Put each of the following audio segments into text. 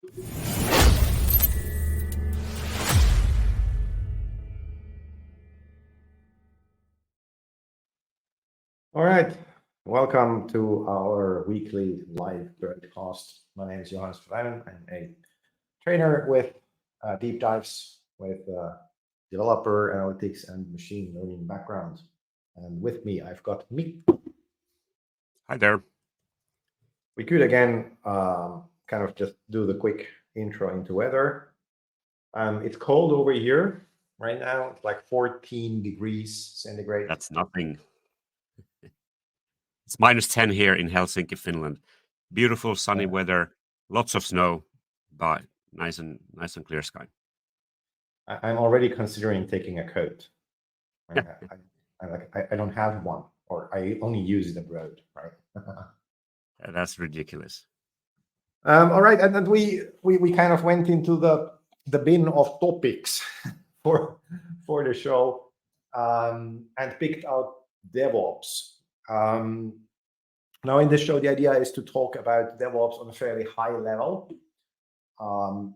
All right, welcome to our weekly live broadcast. My name is Johannes Verwijnen. I'm a trainer with Deep Dives with developer analytics and machine learning background. And with me, I've got Mick. Hi there. We could again kind of just do the quick intro into weather. It's cold over here right now. It's like 14 degrees centigrade. That's nothing. It's -10 here in Helsinki, Finland. Beautiful sunny weather, lots of snow, but nice and clear sky. I'm already considering taking a coat. I don't have one, or I only use the road, right? That's ridiculous. All right, and then we kind of went into the bin of topics for the show and picked out DevOps. Now in this show, the idea is to talk about DevOps on a fairly high level.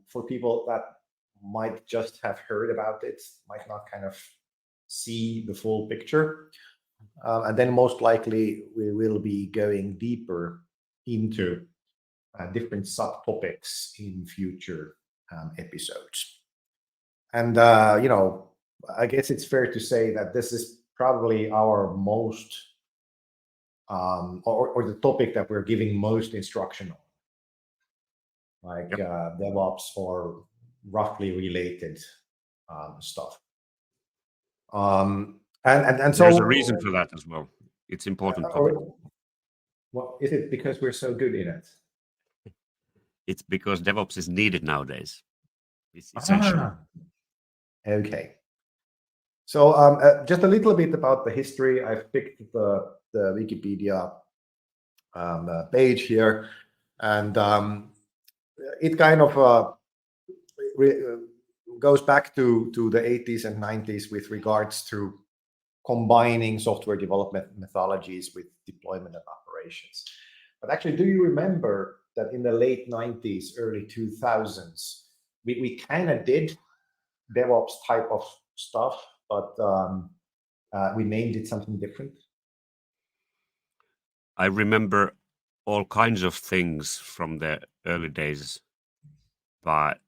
For people that might just have heard about it, might not kind of see the full picture. And then most likely we will be going deeper into different subtopics in future episodes. And, I guess it's fair to say that this is probably our most, or the topic that we're giving most instruction on, like DevOps or roughly related stuff. And so there's a reason for that as well. It's important topic. Well, is it because we're so good in it? It's because DevOps is needed nowadays. It's essential. Okay. So just a little bit about the history. I've picked the Wikipedia page here, and it kind of goes back to the 80s and 90s with regards to combining software development methodologies with deployment and operations. But actually, do you remember that in the late 90s, early 2000s, we kind of did DevOps type of stuff, but we named it something different? I remember all kinds of things from the early days, but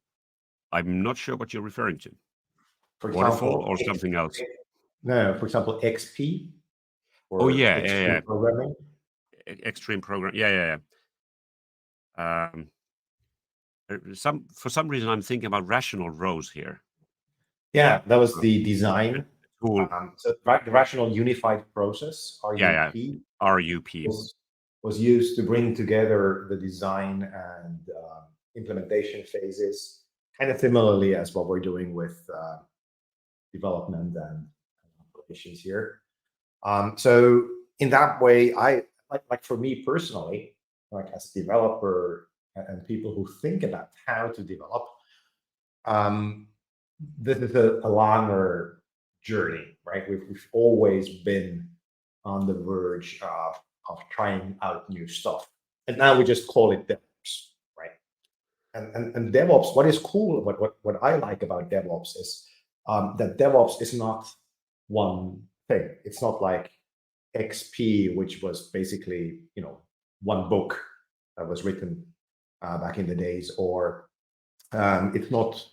I'm not sure what you're referring to. For Waterfall example, or something else? No, for example, XP. Oh, yeah, extreme programming. Extreme program. Yeah. For some reason, I'm thinking about rational rows here. Yeah, that was the design. Cool. So the rational unified process, RUP, RUP was used to bring together the design and implementation phases, kind of similarly as what we're doing with development and operations here. So in that way, I like for me personally, like as a developer and people who think about how to develop, this is a longer journey, right? We've always been on the verge of trying out new stuff, and now we just call it DevOps, right? And DevOps, what is cool, what I like about DevOps is that DevOps is not one thing. It's not like XP, which was basically one book that was written back in the days, or it's not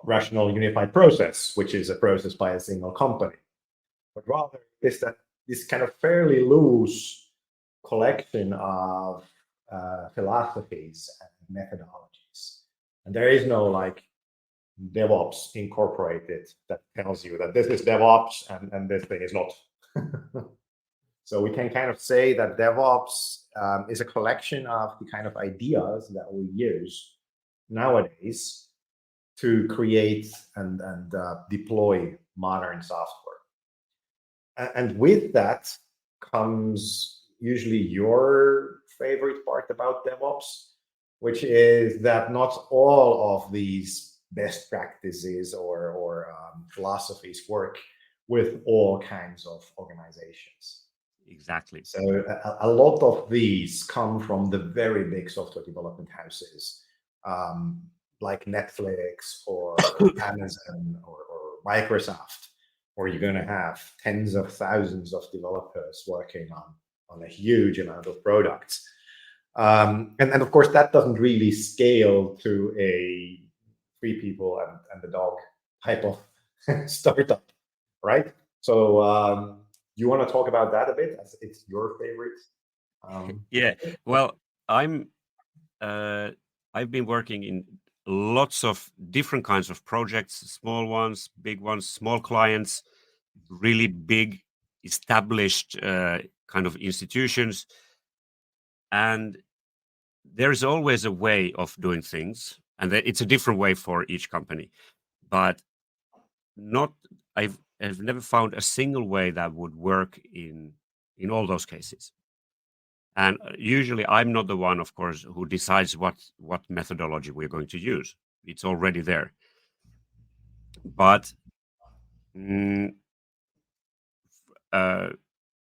rational unified process, which is a process by a single company, but rather is that this kind of fairly loose collection of philosophies and methodologies. And there is no like DevOps Incorporated that tells you that this is DevOps and this thing is not. So we can kind of say that DevOps is a collection of the kind of ideas that we use nowadays to create and deploy modern software. And with that comes usually your favorite part about DevOps, which is that not all of these best practices or philosophies work with all kinds of organizations. Exactly. So a lot of these come from the very big software development houses like Netflix or Amazon or Microsoft, where you're going to have tens of thousands of developers working on a huge amount of products. And of course, that doesn't really scale to a 3 people and the dog type of startup, right? So you want to talk about that a bit, as it's your favorite? Yeah. Well, I'm I've been working in lots of different kinds of projects, small ones, big ones, small clients, really big established kind of institutions, and there is always a way of doing things, and it's a different way for each company, but not I've never found a single way that would work in all those cases. And usually I'm not the one, of course, who decides what methodology we're going to use. It's already there. But mm, uh,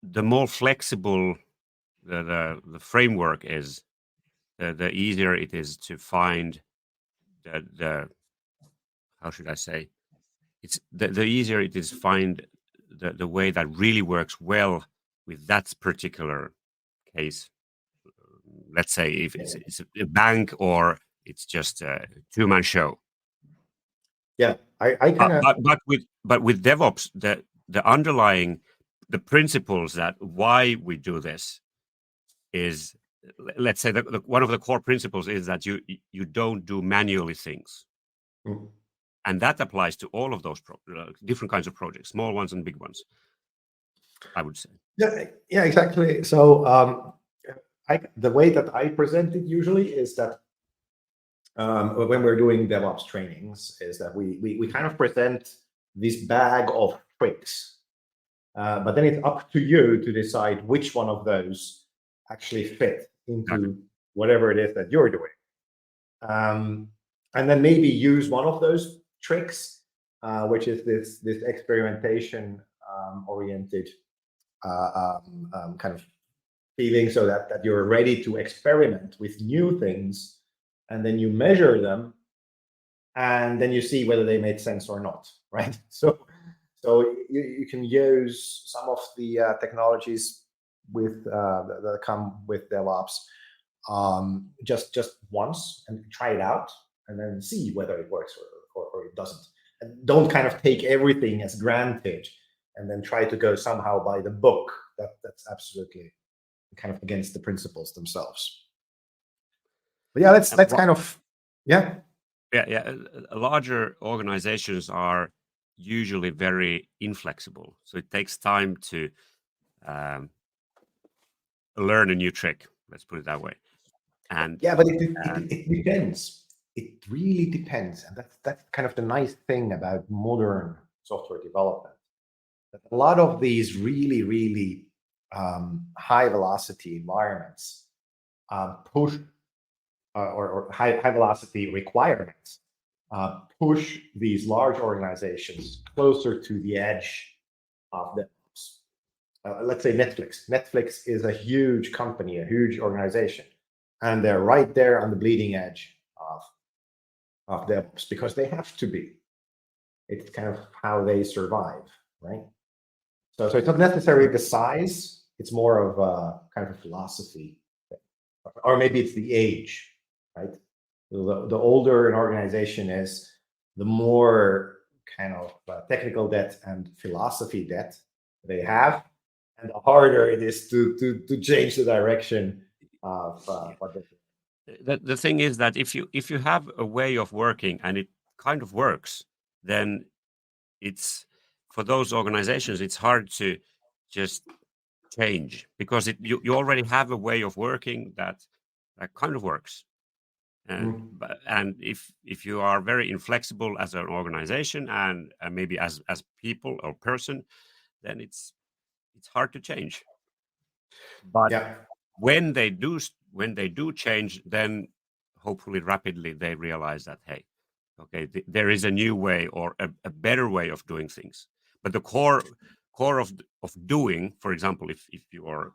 the more flexible the framework is, the easier it is to find the how should I say, it's the easier it is find the way that really works well with that particular case. Let's say if it's a bank or it's just a two-man show. Yeah, I kind of. But with DevOps, the underlying the principles that why we do this is, let's say one of the core principles is that you don't do manually things, Mm. and that applies to all of those different kinds of projects, small ones and big ones, I would say. Yeah, exactly. So the way that I present it usually is that when we're doing DevOps trainings, is that we kind of present this bag of tricks, but then it's up to you to decide which one of those actually fit into whatever it is that you're doing, and then maybe use one of those tricks, which is this experimentation oriented kind of feeling, so that you're ready to experiment with new things, and then you measure them, and then you see whether they made sense or not, right? So you can use some of the technologies with that come with DevOps, just once, and try it out, and then see whether it works or it doesn't. And don't kind of take everything as granted, and then try to go somehow by the book. That's absolutely kind of against the principles themselves. But yeah, that's kind of, yeah. Yeah. Larger organizations are usually very inflexible, so it takes time to learn a new trick. Let's put it that way. And Yeah, but it depends. It really depends, and that's kind of the nice thing about modern software development. That a lot of these really high velocity environments push or high velocity requirements push these large organizations closer to the edge of DevOps. Let's say Netflix. Netflix is a huge company, a huge organization, and they're right there on the bleeding edge of DevOps because they have to be. It's kind of how they survive, right? So it's not necessarily the size; it's more of a kind of philosophy, or maybe it's the age, right? The older an organization is, the more kind of technical debt and philosophy debt they have, and the harder it is to change the direction of what they do. the thing is that if you have a way of working and it kind of works, then it's for those organizations it's hard to just change because you already have a way of working that kind of works. And if you are very inflexible as an organization and maybe as people or person, then it's hard to change. But Yeah. when they do change, then hopefully rapidly they realize that, hey, okay, there is a new way or a better way of doing things. But the core of doing, for example, if you are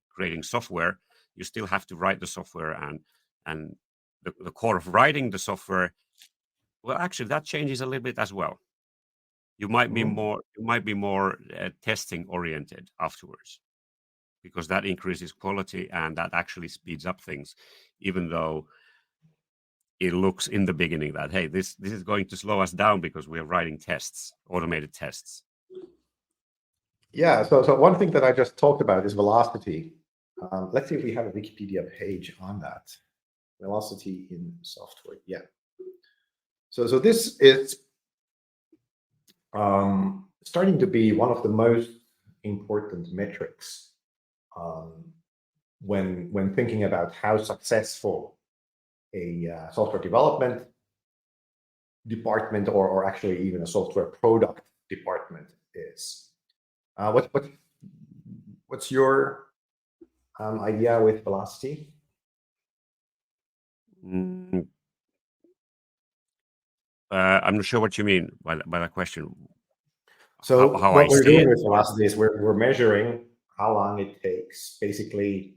creating software, you still have to write the software and the core of writing the software, well, actually, that changes a little bit as well. You might be more testing oriented afterwards, because that increases quality and that actually speeds up things, even though it looks in the beginning that, hey, this is going to slow us down because we are writing tests, automated tests. Yeah, so one thing that I just talked about is velocity. Let's see if we have a Wikipedia page on that. Velocity in software, yeah. So this is starting to be one of the most important metrics when thinking about how successful a software development department or actually even a software product department is. What's your idea with velocity? I'm not sure what you mean by that question. So how what I we're see doing it? with velocity is we're measuring how long it takes. Basically,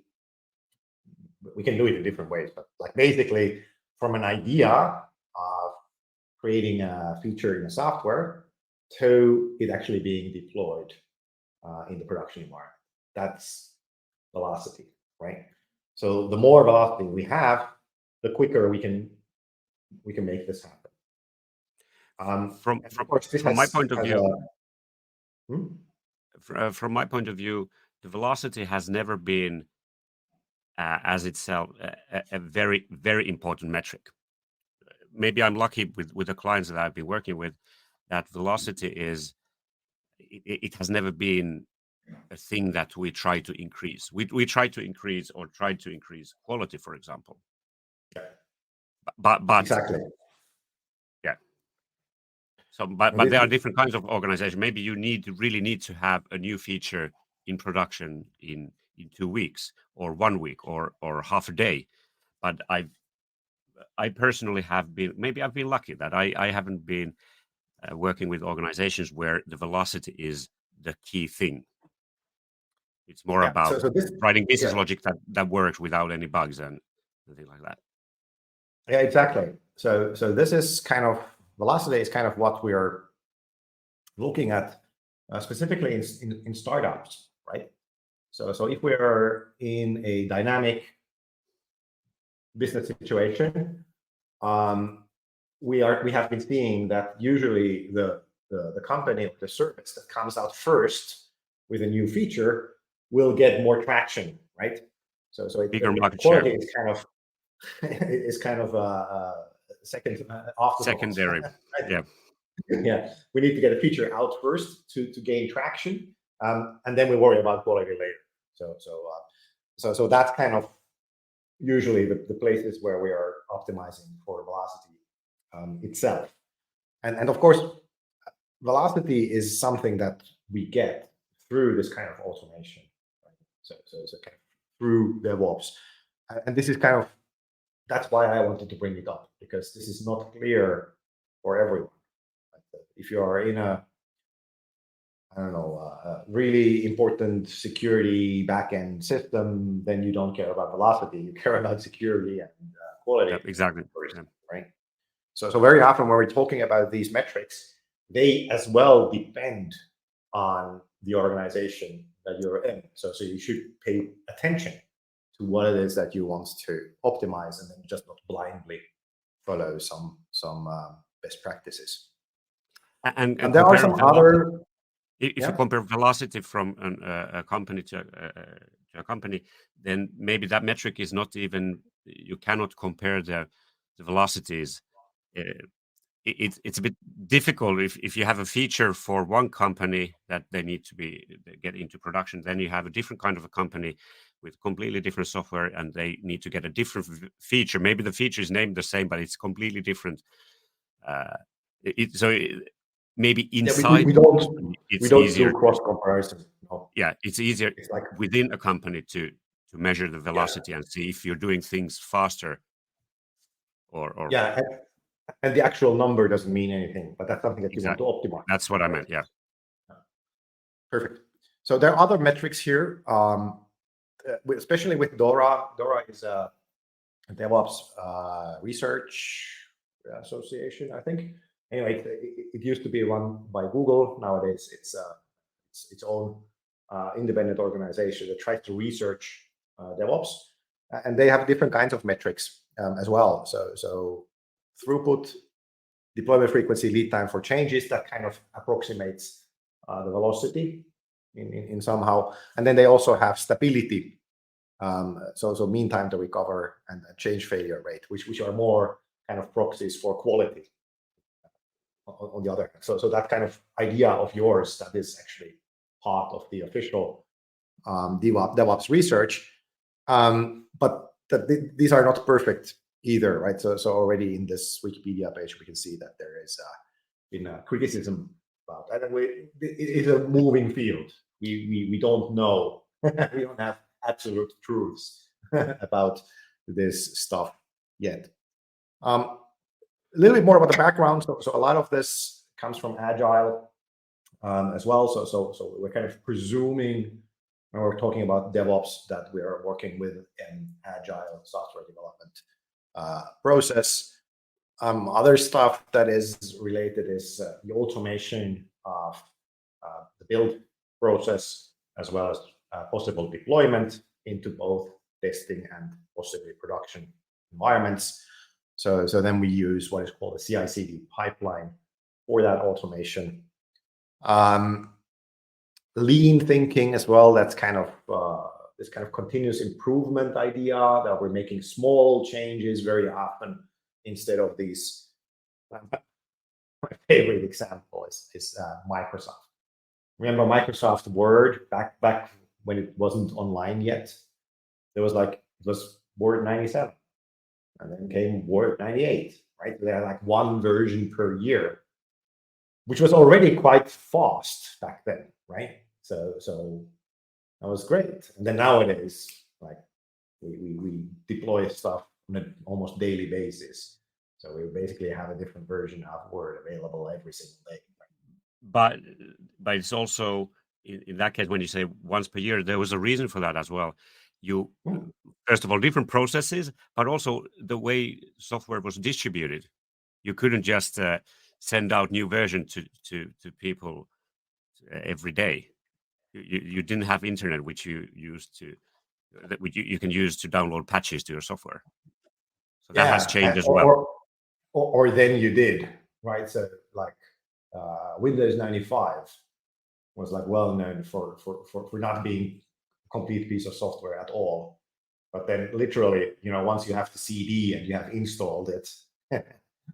we can do it in different ways, but like basically from an idea of creating a feature in a software to it actually being deployed in the production environment. That's velocity, right? So the more velocity we have, the quicker we can make this happen. From my point of view, from my point of view, the velocity has never been as itself a very, very important metric. Maybe I'm lucky with the clients that I've been working with, that velocity is, it has never been a thing that we try to increase. We try to increase quality, for example. Yeah. But exactly. Yeah. So, but there are different kinds of organizations. Maybe you really need to have a new feature in production in 2 weeks or 1 week or half a day. But I personally have been, maybe I've been lucky that I haven't been working with organizations where the velocity is the key thing. It's more about writing business logic that works without any bugs and things like that. Yeah, exactly. So this is kind of, velocity is kind of what we're looking at specifically in startups, right? So if we're in a dynamic business situation, we have been seeing that usually the company or the service that comes out first with a new feature will get more traction, right? So bigger market quality share is kind of second secondary. Right? Yeah. Yeah, we need to get a feature out first to gain traction, and then we worry about quality later. So that's kind of usually the places where we are optimizing for velocity itself, and of course, velocity is something that we get through this kind of automation, right? So kind of through DevOps, and this is kind of, that's why I wanted to bring it up, because this is not clear for everyone. If you are in a, I don't know, a really important security backend system, then you don't care about velocity. You care about security and quality. Yep, exactly. Right. So very often when we're talking about these metrics, they as well depend on the organization that you're in. So you should pay attention to what it is that you want to optimize, and then just not blindly follow some best practices. And there are some other. If you compare velocity from a company to a company, then maybe that metric is not even, you cannot compare the velocities. It's a bit difficult if you have a feature for one company that they need to get into production, then you have a different kind of a company with completely different software and they need to get a different feature. Maybe the feature is named the same, but it's completely different. Maybe inside we don't easier do cross comparison. No. Yeah, it's easier within a company to measure the velocity and see if you're doing things faster or yeah, and the actual number doesn't mean anything, but that's something that you want to optimize. That's what I meant. Yeah. Perfect. So there are other metrics here, especially with Dora. Dora is a DevOps Research Association, I think. Anyway, it used to be run by Google. Nowadays, it's its own independent organization that tries to research DevOps, and they have different kinds of metrics as well. So throughput, deployment frequency, lead time for changes, that kind of approximates the velocity in somehow. And then they also have stability. So mean time to recover and change failure rate, which are more kind of proxies for quality on the other hand. So that kind of idea of yours, that is actually part of the official DevOps research. But these are not perfect either, right? So already in this Wikipedia page, we can see that there is been a criticism about that. And it is a moving field. We don't know. We don't have absolute truths about this stuff yet. A little bit more about the background. So a lot of this comes from Agile as well. So we're kind of presuming when we're talking about DevOps that we are working with an Agile software development process. Other stuff that is related is the automation of the build process, as well as possible deployment into both testing and possibly production environments. So then we use what is called a CI/CD pipeline for that automation. Lean thinking as well. That's kind of this kind of continuous improvement idea that we're making small changes very often instead of these. My favorite example is Microsoft. Remember Microsoft Word back when it wasn't online yet? There was it was Word 97, and then came Word 98, right? They had like one version per year, which was already quite fast back then, right? So that was great. And then nowadays, like we deploy stuff on an almost daily basis. So we basically have a different version of Word available every single day. But it's also in that case, when you say once per year, there was a reason for that as well. You first of all, different processes, but also the way software was distributed. You couldn't just send out new version to people every day. You didn't have internet, which you used to that you can use to download patches to your software. So that has changed as well. Or then you did, right? So like Windows 95 was like well known for not being a complete piece of software at all. But then literally, once you have the CD and you have installed it, then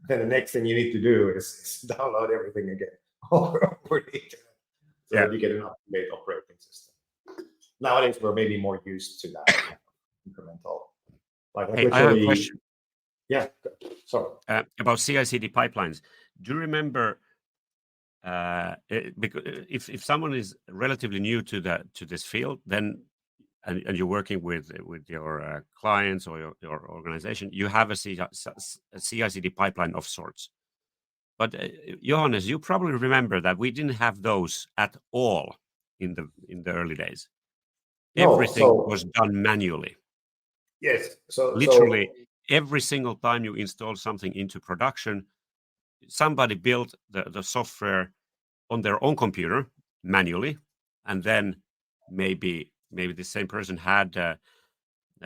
the next thing you need to do is download everything again over the internet so that you get an up-to-date operating system. Nowadays, we're maybe more used to that incremental. Hey, I have a question. Yeah, sorry. About CI/CD pipelines. Do you remember? Because if someone is relatively new to this field, then and you're working with your clients or your organization, you have a CI/CD pipeline of sorts. But Johannes, you probably remember that we didn't have those at all in the early days. Everything was done manually. Yes. So literally every single time you install something into production, somebody built the software on their own computer manually, and then maybe the same person had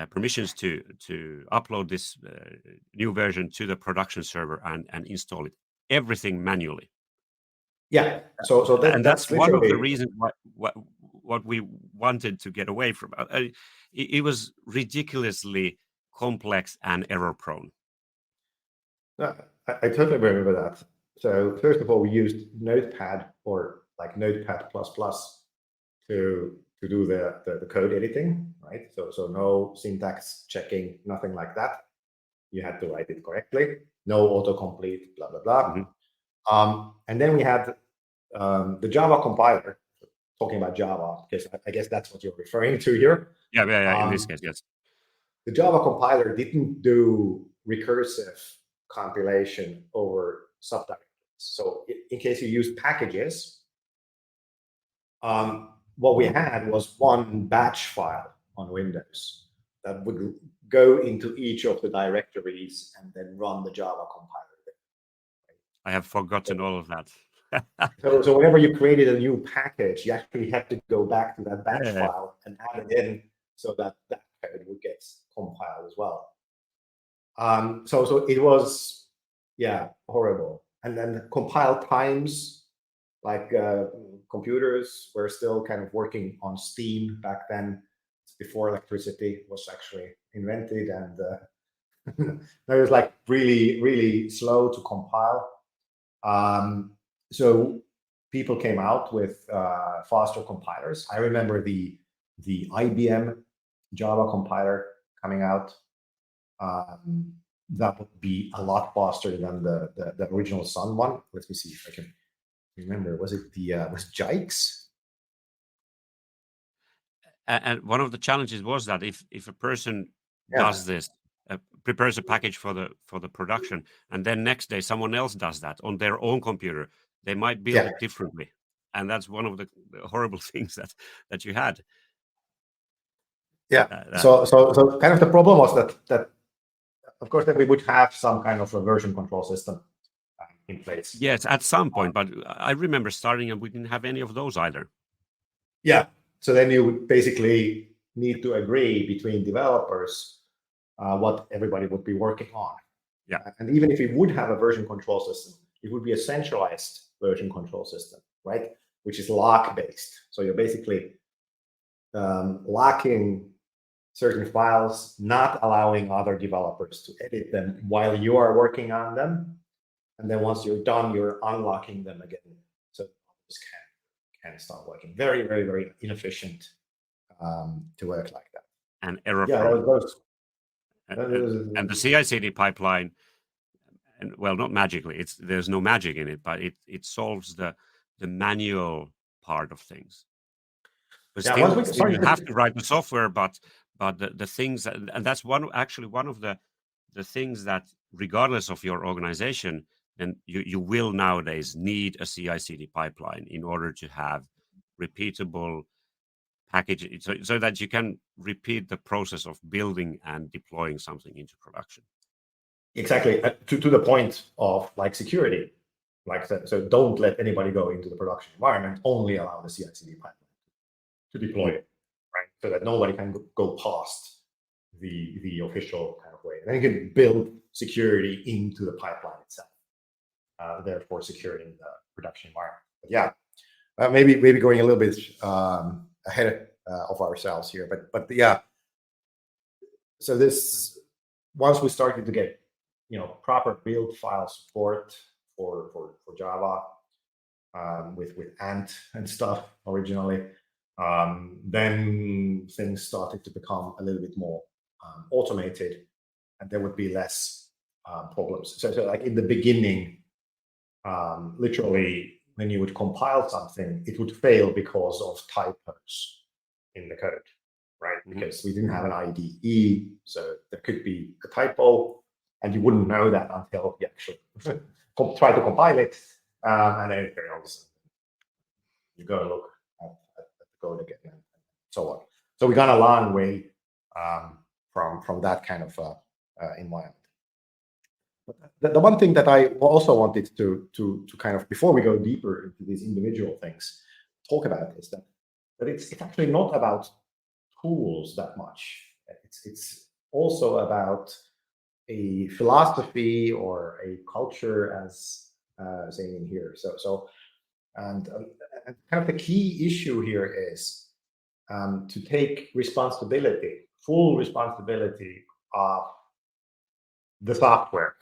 permissions to upload this new version to the production server and install it. Everything manually. Yeah. So that's one of the reasons what we wanted to get away from. It was ridiculously complex and error prone. I totally remember that. So first of all, we used Notepad or like Notepad++ to do the code editing, right? So no syntax checking, nothing like that. You had to write it correctly. No autocomplete, blah blah blah. Mm-hmm. And then we had the Java compiler. Talking about Java, because I guess that's what you're referring to here. Yeah. In this case, yes. The Java compiler didn't do recursive compilation over subdirectories. So in case you use packages, what we had was one batch file on Windows. that would go into each of the directories and then run the Java compiler. I have forgotten all of that. So whenever you created a new package, you actually had to go back to that batch Yeah. file and add it in so that that code would get compiled as well. So it was, yeah, horrible. And then compile times, like computers were still kind of working on steam back then, before electricity was actually invented, and it was like really slow to compile. So people came out with faster compilers. I remember the IBM Java compiler coming out. That would be a lot faster than the original Sun one. Let me see if I can remember. Was it was Jikes? And one of the challenges was that if a person Yeah. does this, prepares a package for the production, and then next day someone else does that on their own computer, they might build Yeah. it differently, and that's one of the horrible things that you had. Yeah. So kind of the problem was that of course that we would have some kind of a version control system in place. Yes, at some point, but I remember starting and we didn't have any of those either. Yeah. So then you would basically need to agree between developers what everybody would be working on. Yeah. And even if we would have a version control system, it would be a centralized version control system, right? Which is lock-based. So you're basically locking certain files, not allowing other developers to edit them while you are working on them. And then once you're done, you're unlocking them again. So this can start working. Very inefficient to work like that. And error prone. And the CI/CD pipeline, and well, not magically. There's no magic in it, but it solves the manual part of things. But still you have to write the software, but the things and that's one of the things that, regardless of your organization, then you will nowadays need a CI/CD pipeline in order to have repeatable package, so that you can repeat the process of building and deploying something into production. Exactly, to the point of like security, like so don't let anybody go into the production environment. Only allow the CI/CD pipeline to deploy it, right? So that nobody can go past the official kind of way. And then you can build security into the pipeline itself, therefore securing the production environment. But yeah, maybe going a little bit ahead of ourselves here, but yeah. So this, once we started to get proper build file support for Java with Ant and stuff originally, then things started to become a little bit more automated, and there would be less problems. So like in the beginning, literally when you would compile something, it would fail because of typos in the code, right? Because we didn't have an IDE, so there could be a typo, and you wouldn't know that until you actually try to compile it, and then you go and look at the code again, and so on. So we got a long way from that kind of environment. But the one thing that I also wanted to kind of, before we go deeper into these individual things, talk about is that it's actually not about tools that much. It's also about a philosophy or a culture, as saying in here. And kind of the key issue here is to take responsibility, full responsibility of the software,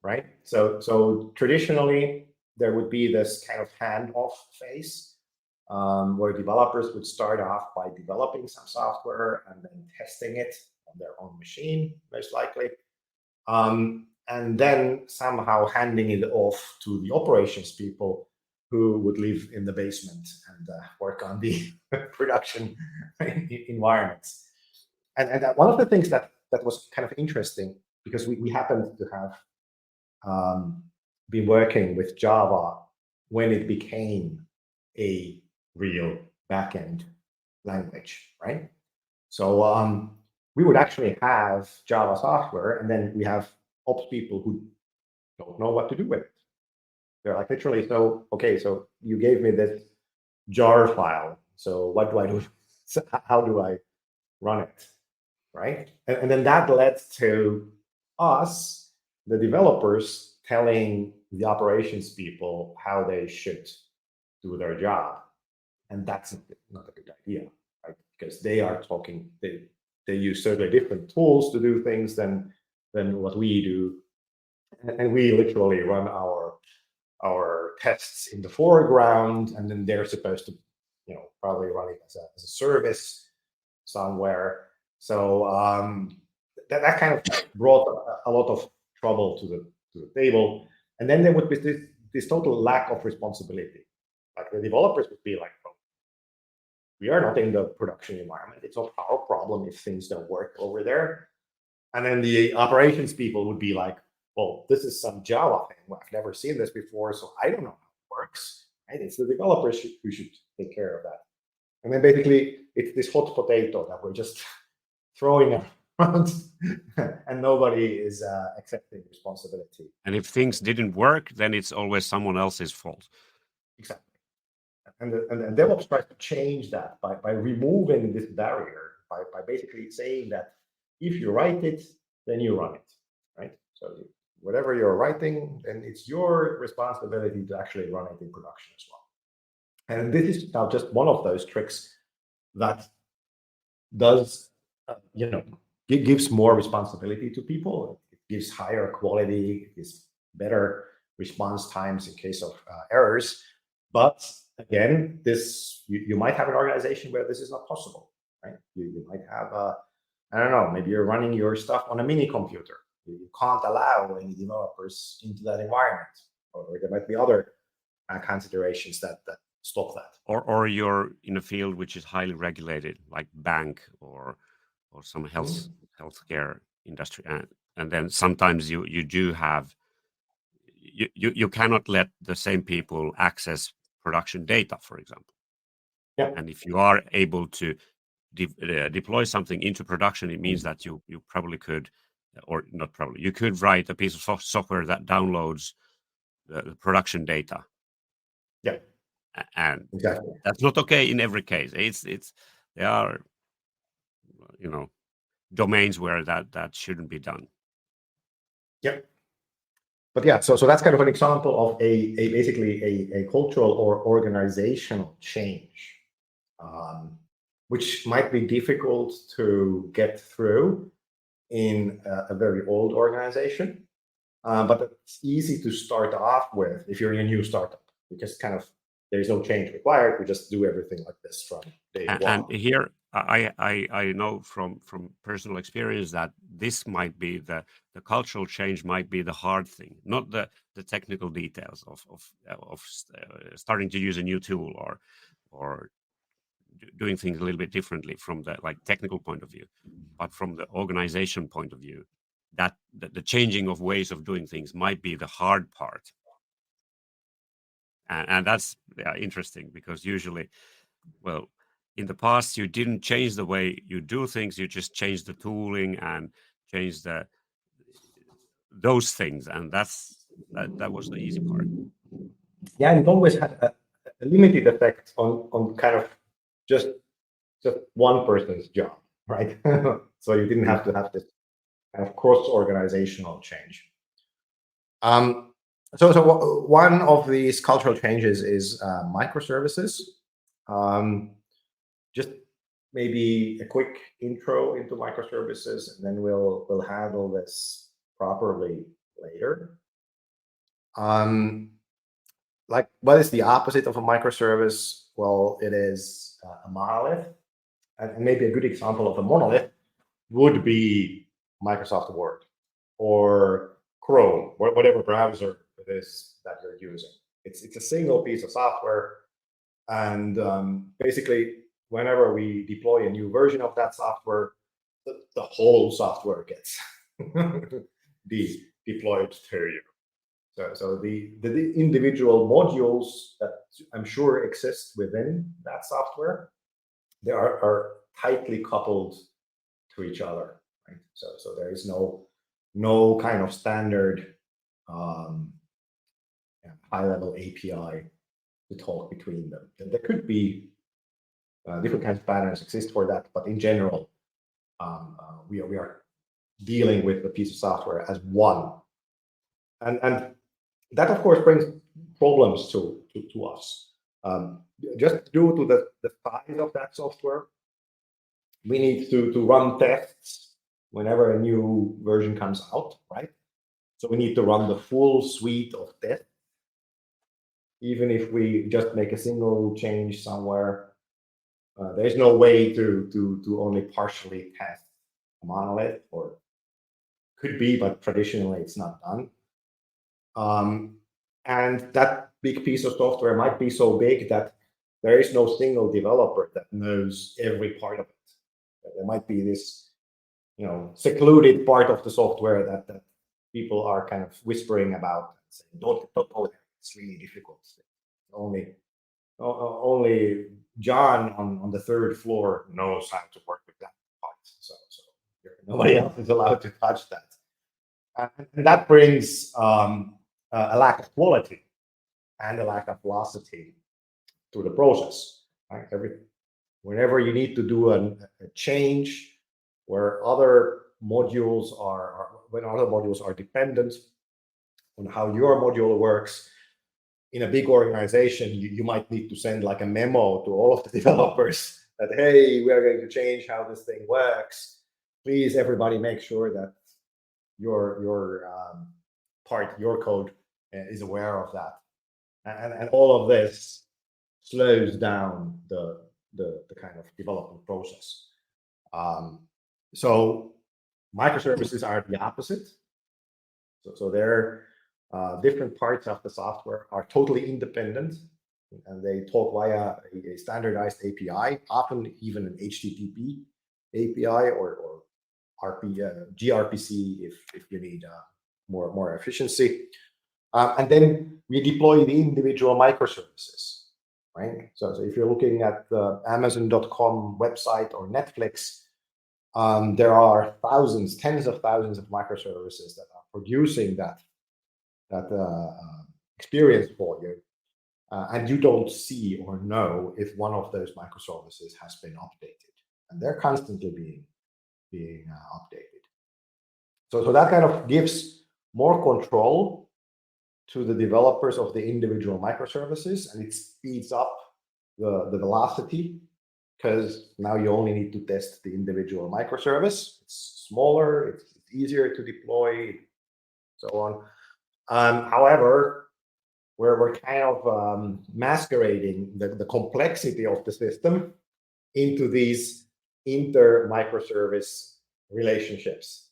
right? So traditionally there would be this kind of handoff phase where developers would start off by developing some software and then testing it on their own machine, most likely, and then somehow handing it off to the operations people who would live in the basement and work on the production environments. And one of the things that was kind of interesting, because we happened to have been working with Java when it became a real backend language, right? So we would actually have Java software, and then we have ops people who don't know what to do with it. They're like, literally, so okay, so you gave me this jar file. So what do I do? So how do I run it, right? And then that led to us, the developers, telling the operations people how they should do their job, and that's not a good idea, right? Because they are talking, they use certainly different tools to do things than what we do, and we literally run our tests in the foreground, and then they're supposed to, probably run it as a service somewhere. So that kind of brought a lot of trouble to the table. And then there would be this total lack of responsibility. Like the developers would be like, oh, we are not in the production environment. It's not our problem if things don't work over there. And then the operations people would be like, well, this is some Java thing. Well, I've never seen this before, so I don't know how it works. Right? It's the developers who should take care of that. And then basically, it's this hot potato that we're just throwing around, and nobody is accepting responsibility. And if things didn't work, then it's always someone else's fault. Exactly. And DevOps tries to change that by removing this barrier, by basically saying that if you write it, then you run it, right? So whatever you're writing, then it's your responsibility to actually run it in production as well. And this is now just one of those tricks that does, gives more responsibility to people. It gives higher quality, it gives better response times in case of errors. But again, this you might have an organization where this is not possible, right? You might have I don't know, maybe you're running your stuff on a mini computer. You can't allow any developers into that environment, or there might be other considerations that stop that. Or you're in a field which is highly regulated, like bank or some healthcare industry, and then sometimes you do have you cannot let the same people access production data, for example. Yeah. And if you are able to deploy something into production, it means that you probably could, or not probably, you could write a piece of software that downloads the production data. Yeah. And exactly. That's not okay in every case. There are domains where that shouldn't be done. Yeah. But yeah, so that's kind of an example of basically a cultural or organizational change, which might be difficult to get through in a very old organization, but it's easy to start off with if you're in a new startup, because kind of there's no change required. We just do everything like this from day one. And here I know from personal experience that this might be the cultural change might be the hard thing, not the technical details of starting to use a new tool or doing things a little bit differently from the technical point of view, but from the organization point of view, that the changing of ways of doing things might be the hard part. And that's interesting, because usually, well, in the past, you didn't change the way you do things. You just changed the tooling and changed those things. And that was the easy part. Yeah, and it always had a limited effect on kind of just one person's job, right? So you didn't have to have this kind of cross-organizational change. So one of these cultural changes is microservices. Just maybe a quick intro into microservices, and then we'll handle this properly later. Like, what is the opposite of a microservice? Well, it is a monolith, and maybe a good example of a monolith would be Microsoft Word or Chrome, whatever browser it is that you're using. It's a single piece of software, and basically, whenever we deploy a new version of that software, the whole software gets deployed to you. So the individual modules that I'm sure exist within that software, they are tightly coupled to each other, right? So there is no kind of standard high-level API to talk between them. There could be different kinds of patterns exist for that, but in general, we are dealing with a piece of software as one, and that of course brings problems to us. Just due to the size of that software, we need to run tests whenever a new version comes out, right? So we need to run the full suite of tests, even if we just make a single change somewhere. There's no way to only partially test a monolith, or could be, but traditionally it's not done. And that big piece of software might be so big that there is no single developer that knows every part of it. There might be this, secluded part of the software that people are kind of whispering about, saying, don't go there. It's really difficult. Only John on the third floor knows how to work with that part. So nobody else is allowed to touch that. And that brings a lack of quality and a lack of velocity to the process. Right? Whenever you need to do a change where other modules are dependent on how your module works, in a big organization, you might need to send like a memo to all of the developers that, hey, we are going to change how this thing works. Please, everybody, make sure that your code is aware of that. And all of this slows down the kind of development process. So microservices are the opposite. So they're different parts of the software are totally independent, and they talk via a standardized API, often even an HTTP API or gRPC if you need more efficiency. And then we deploy the individual microservices, right? So if you're looking at the Amazon.com website or Netflix, there are thousands, tens of thousands of microservices that are producing that experience for you, and you don't see or know if one of those microservices has been updated, and they're constantly being updated. So that kind of gives more control to the developers of the individual microservices, and it speeds up the velocity, because now you only need to test the individual microservice. It's smaller, it's easier to deploy, so on. However, we're kind of masquerading the complexity of the system into these inter-microservice relationships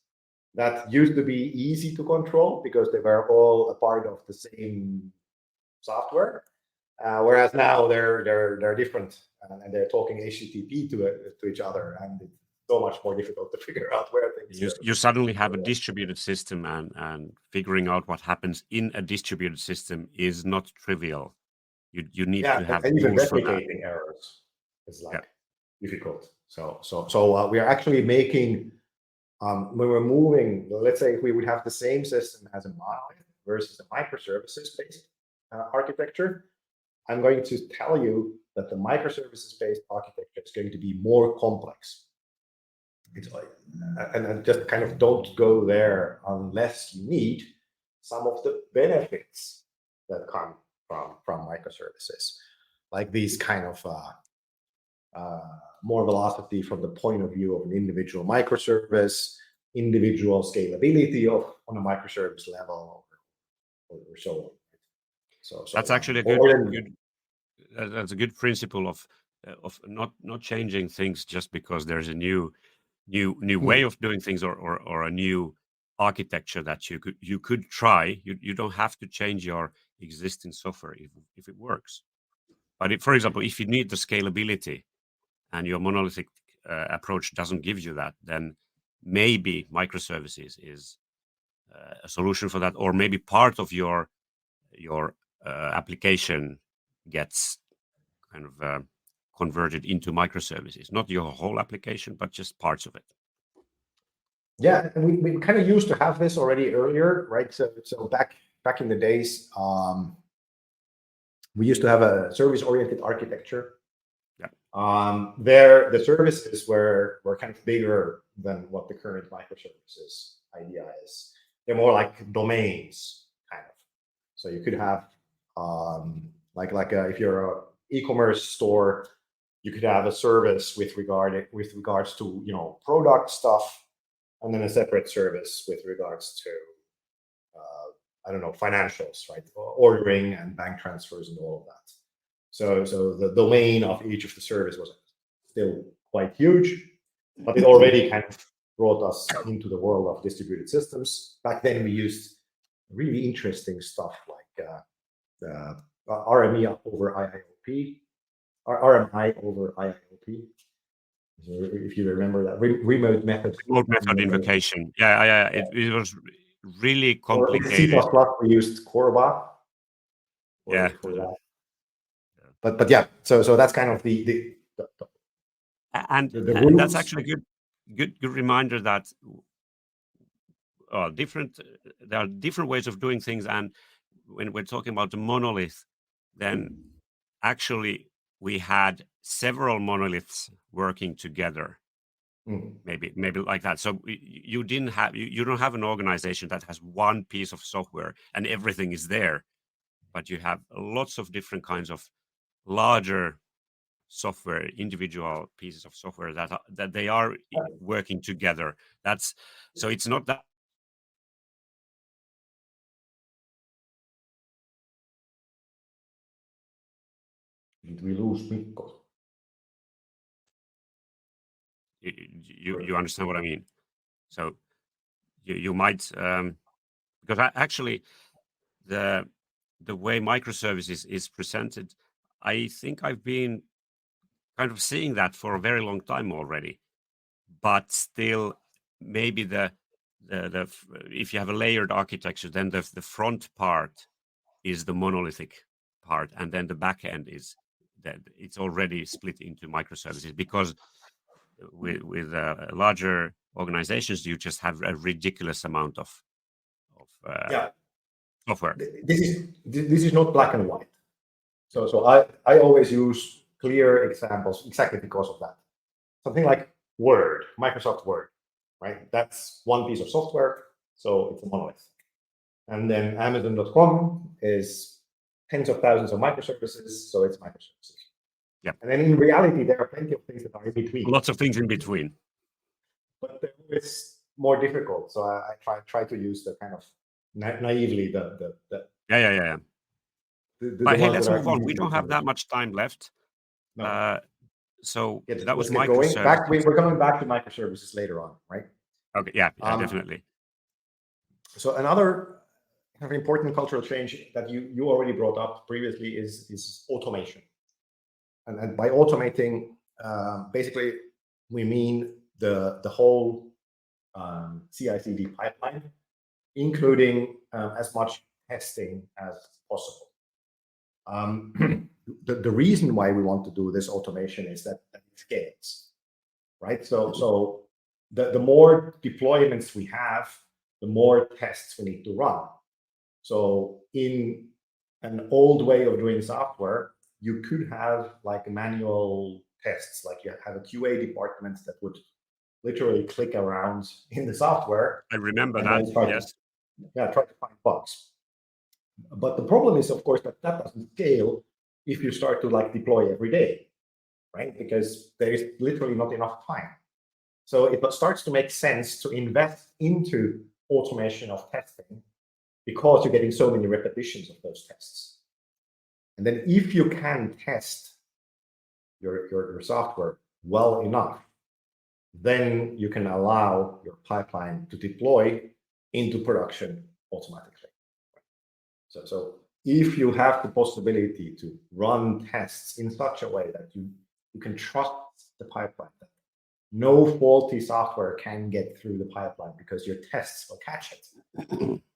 that used to be easy to control because they were all a part of the same software, whereas now they're different, and they're talking HTTP to each other, and it's so much more difficult to figure out where things you suddenly have a distributed system, and figuring out what happens in a distributed system is not trivial. You need to have and even tools for that. replicating errors is difficult. So we are actually making, when we're moving, let's say if we would have the same system as a monolith versus a microservices-based architecture, I'm going to tell you that the microservices-based architecture is going to be more complex. It's like, and just kind of don't go there unless you need some of the benefits that come from microservices, like these kind of more velocity from the point of view of an individual microservice, individual scalability on a microservice level, or so on. So that's actually that's a good principle of not changing things just because there's a new way of doing things, or a new architecture that you could try. You don't have to change your existing software if it works. But for example, if you need the scalability and your monolithic approach doesn't give you that, then maybe microservices is a solution for that, or maybe part of your application gets kind of converted into microservices, not your whole application, but just parts of it. Yeah, and we kind of used to have this already earlier, right? So back in the days, we used to have a service-oriented architecture. Yeah. There, the services were kind of bigger than what the current microservices idea is. They're more like domains, kind of. So you could have, if you're an e-commerce store, you could have a service with regards to product stuff, and then a separate service with regards to I don't know, financials, right? Ordering and bank transfers and all of that. So the domain of each of the services was still quite huge, but it already kind of brought us into the world of distributed systems. Back then, we used really interesting stuff like RME over IIOP, RMI over IIOP. If you remember that remote method invocation. Yeah. It was really complicated. Or C++, we used Corba for that. But yeah, so that's kind of the that's actually a good reminder that there are different ways of doing things, and when we're talking about the monolith, then actually we had several monoliths working together. Maybe like that. So you don't have an organization that has one piece of software and everything is there, but you have lots of different kinds of larger software, individual pieces of software that they are working together. So it's not that did we lose Mikko? You understand what I mean? So you might because actually the way microservices is presented, I think I've been kind of seeing that for a very long time already, but still maybe the if you have a layered architecture, then the front part is the monolithic part, and then the back end is that it's already split into microservices, because with larger organizations you just have a ridiculous amount of software. This is not black and white. So I always use clear examples exactly because of that. Something like Word, Microsoft Word, right? That's one piece of software, so it's a monolith. And then Amazon.com is tens of thousands of microservices, so it's microservices. Yeah. And then in reality, there are plenty of things that are in between. Lots of things in between. But it's more difficult. So I try to use the kind of naively the Yeah. But hey, let's move on. We don't have that much time left. No. So yes, that was microservices. We're coming back to microservices later on, right? Okay. Yeah, definitely. So another kind of important cultural change that you already brought up previously is automation. And by automating, basically, we mean the whole CI/CD pipeline, including as much testing as possible. The reason why we want to do this automation is that it scales, right? So the more deployments we have, the more tests we need to run. So in an old way of doing software, you could have like manual tests, like you have a QA department that would literally click around in the software. I remember that. Yes. Try to find bugs. But the problem is, of course, that doesn't scale if you start to like deploy every day, right? Because there is literally not enough time. So it starts to make sense to invest into automation of testing, because you're getting so many repetitions of those tests. And then if you can test your software well enough, then you can allow your pipeline to deploy into production automatically. So if you have the possibility to run tests in such a way that you can trust the pipeline, that no faulty software can get through the pipeline because your tests will catch it,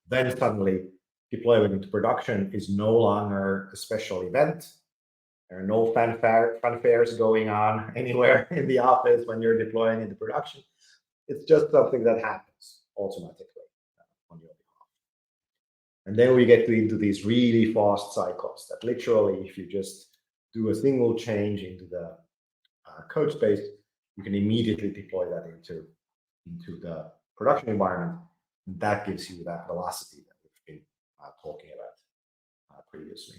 then suddenly deployment into production is no longer a special event, There are no fanfares going on anywhere in the office when you're deploying into production. It's just something that happens automatically on your behalf. And then we get into these really fast cycles that literally, if you just do a single change into the code space, you can immediately deploy that into the production environment. And that gives you that velocity that we've been talking about previously.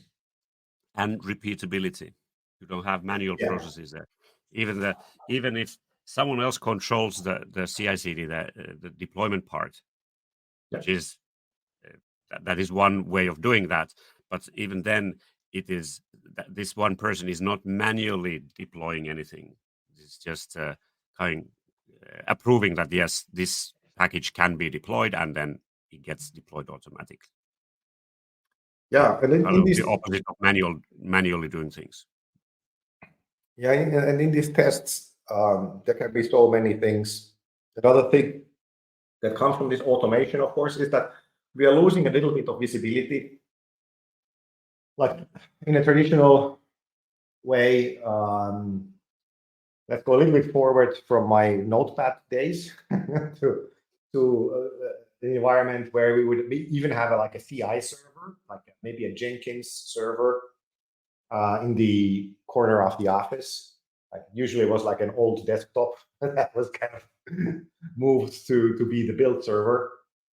And repeatability. You don't have manual processes there. Even if someone else controls the CI/CD, the deployment part, which is that is one way of doing that. But even then, it is this one person is not manually deploying anything. It's just approving that yes, this package can be deployed, and then it gets deployed automatically. Yeah, and in the opposite of manually doing things. Yeah, and in these tests, there can be so many things. Another thing that comes from this automation, of course, is that we are losing a little bit of visibility. Like in a traditional way, let's go a little bit forward from my Notepad days to the environment where we would even have a CI server, like maybe a Jenkins server in the corner of the office. Like usually it was like an old desktop that was kind of moved to be the build server.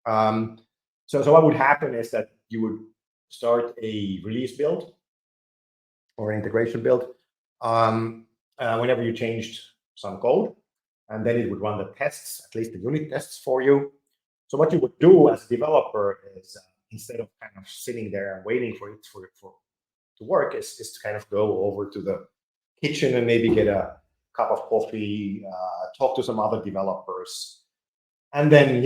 So what would happen is that you would start a release build or integration build whenever you changed some code, and then it would run the tests, at least the unit tests for you. So what you would do as a developer is instead of kind of sitting there and waiting for it to work, is to kind of go over to the kitchen and maybe get a cup of coffee, talk to some other developers, and then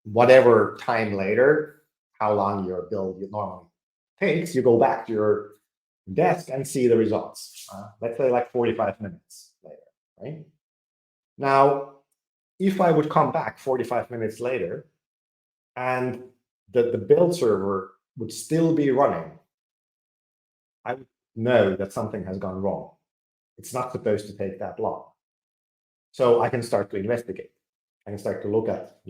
whatever time later, how long your build normally takes, you go back to your desk and see the results. Let's say like 45 minutes later, right? Now, if I would come back 45 minutes later and the build server would still be running, I would know that something has gone wrong. It's not supposed to take that long. So I can start to investigate. I can start to look at,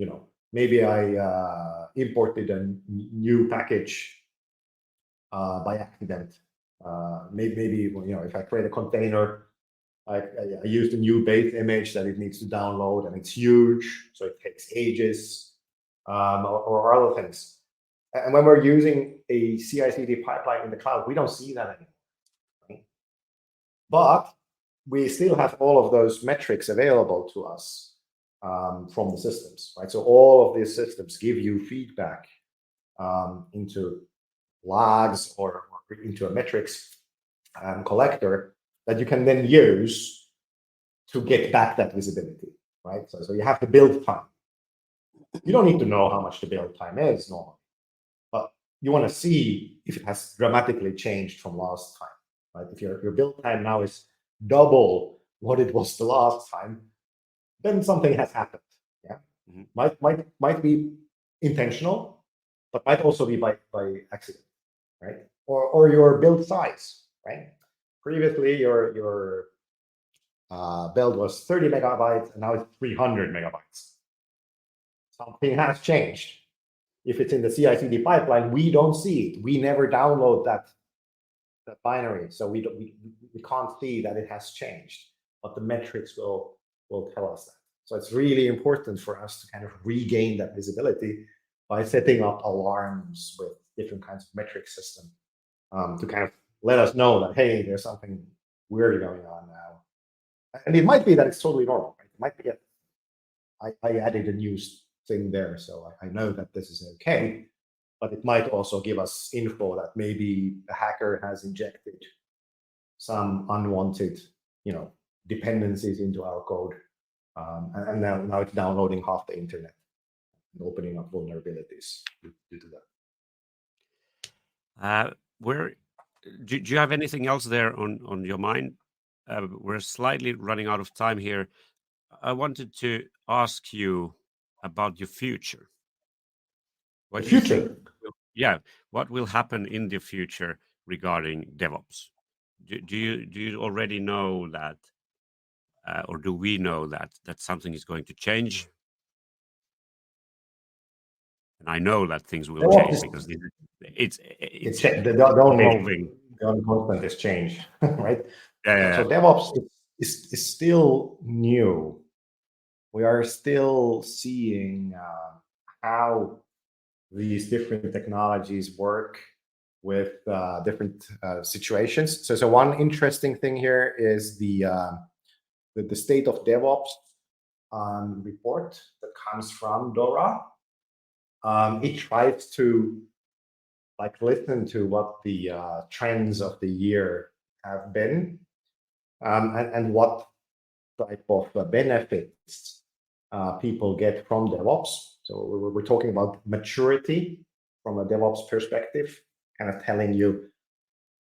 maybe I imported a new package by accident. Maybe if I create a container, I used a new base image that it needs to download, and it's huge, so it takes ages, or other things. And when we're using a CI/CD pipeline in the cloud, we don't see that anymore. Right? But we still have all of those metrics available to us from the systems, right? So all of these systems give you feedback into logs or into a metrics collector that you can then use to get back that visibility, right? So you have the build time. You don't need to know how much the build time is normally, but you want to see if it has dramatically changed from last time, right? If your build time now is double what it was the last time, then something has happened. Yeah, might be intentional, but might also be by accident, right? Or your build size, right? Previously, your build was 30 megabytes, and now it's 300 megabytes. Something has changed. If it's in the CI/CD pipeline, we don't see it. We never download that binary, so we can't see that it has changed. But the metrics will tell us that. So it's really important for us to kind of regain that visibility by setting up alarms with different kinds of metric system to kind of let us know that, hey, there's something weird going on now. And it might be that it's totally normal. Right? It might be I added a new thing there, so I know that this is okay. But it might also give us info that maybe a hacker has injected some unwanted, dependencies into our code, and now it's downloading half the internet and opening up vulnerabilities due to that. Do you have anything else there on your mind? We're slightly running out of time here. I wanted to ask you about your future. What do you think? Yeah, what will happen in the future regarding DevOps? Do you already know that, or do we know that something is going to change? And I know that things will change because it's the evolving. only constant is change, right? So Yeah, DevOps is still new. We are still seeing how these different technologies work with different situations. So one interesting thing here is the state of DevOps report that comes from DORA. It tries to like listen to what the trends of the year have been, and what type of benefits people get from DevOps. So we're talking about maturity from a DevOps perspective, kind of telling you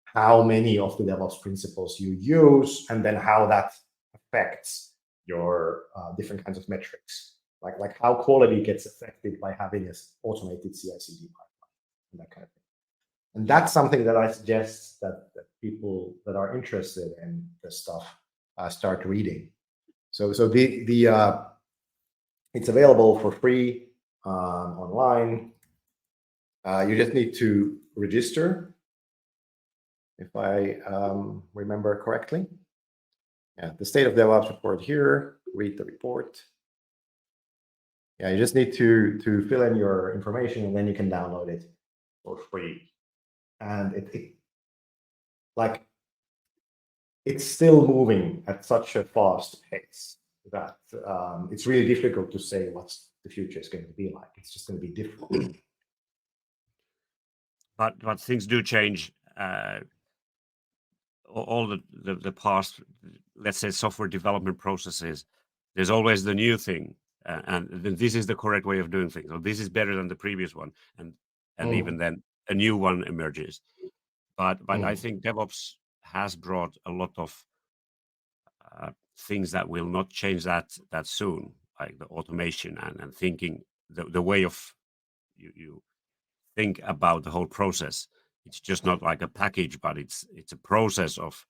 how many of the DevOps principles you use, and then how that affects your different kinds of metrics, like how quality gets affected by having this automated CI/CD pipeline and that kind of thing. And that's something that I suggest that people that are interested in this stuff start reading. So the it's available for free online. You just need to register, if I remember correctly. Yeah, the state of DevOps report here. Read the report. Yeah, you just need to fill in your information, and then you can download it for free. And it's still moving at such a fast pace that it's really difficult to say what the future is going to be like. It's just going to be different. but things do change. All the past, let's say, software development processes, there's always the new thing, and this is the correct way of doing things, or this is better than the previous one, and even then a new one emerges. But I think DevOps has brought a lot of things that will not change that soon, like the automation and thinking the way of you think about the whole process. It's just not like a package, but it's a process of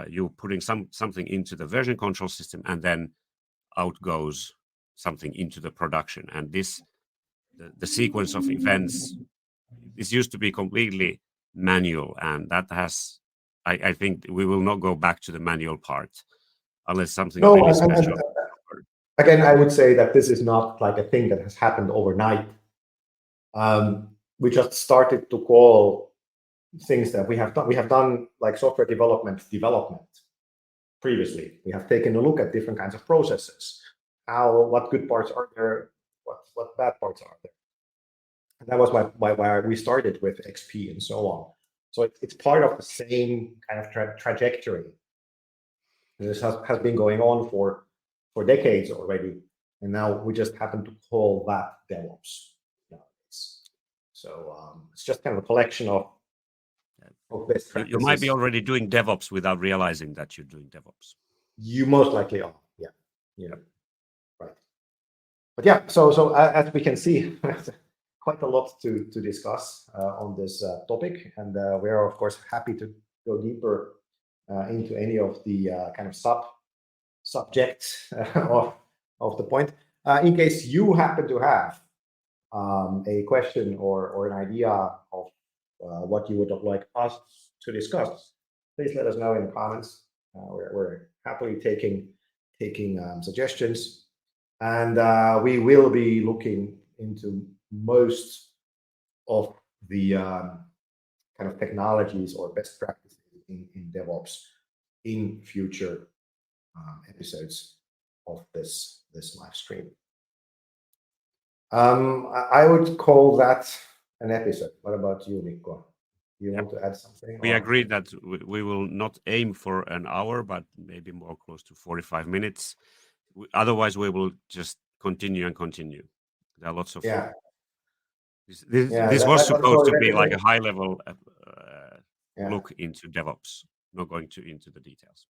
you putting something into the version control system, and then out goes something into the production. And the sequence of events, this used to be completely manual, and that has, I think we will not go back to the manual part unless something No, really special. again, I would say that this is not like a thing that has happened overnight. We just started to call things that we have done. We have done like software development previously. We have taken a look at different kinds of processes. What good parts are there? What bad parts are there? And that was why we started with XP and so on. So it's part of the same kind of trajectory. This has been going on for decades already, and now we just happen to call that DevOps nowadays. So it's just kind of a collection of best practices. You might be already doing DevOps without realizing that you're doing DevOps. You most likely are, yeah, right. But yeah, so as we can see, quite a lot to discuss on this topic, and we are of course happy to go deeper into any of the kind of subjects of the point. In case you happen to have a question or an idea of what you would like us to discuss, please let us know in the comments. We're happily taking suggestions, and we will be looking into most of the kind of technologies or best practices in DevOps in future episodes of this live stream. I would call that an episode. What about you, Mikko? You want to add something? We agreed that we will not aim for an hour, but maybe more close to 45 minutes. Otherwise, we will just continue and continue. There are lots of. Yeah. This was supposed to be like a high level look into DevOps, not going into the details.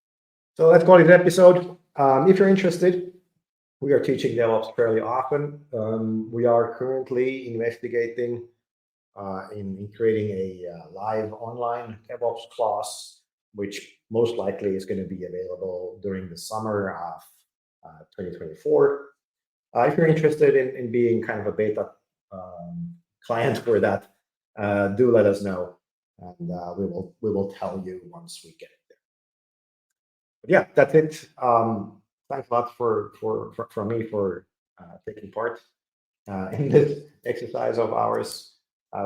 So let's call it an episode. If you're interested, we are teaching DevOps fairly often. We are currently investigating in creating a live online DevOps class which most likely is going to be available during the summer of 2024. If you're interested in being kind of a beta client for that, do let us know, and we will tell you once we get it there. But yeah, that's it. Thanks a lot from me for taking part in this exercise of ours.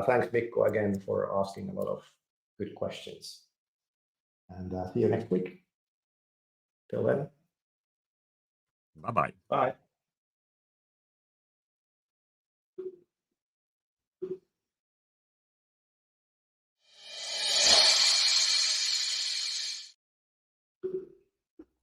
Thanks, Mikko, again for asking a lot of good questions. And see you next week. Till then. Bye-bye. Bye.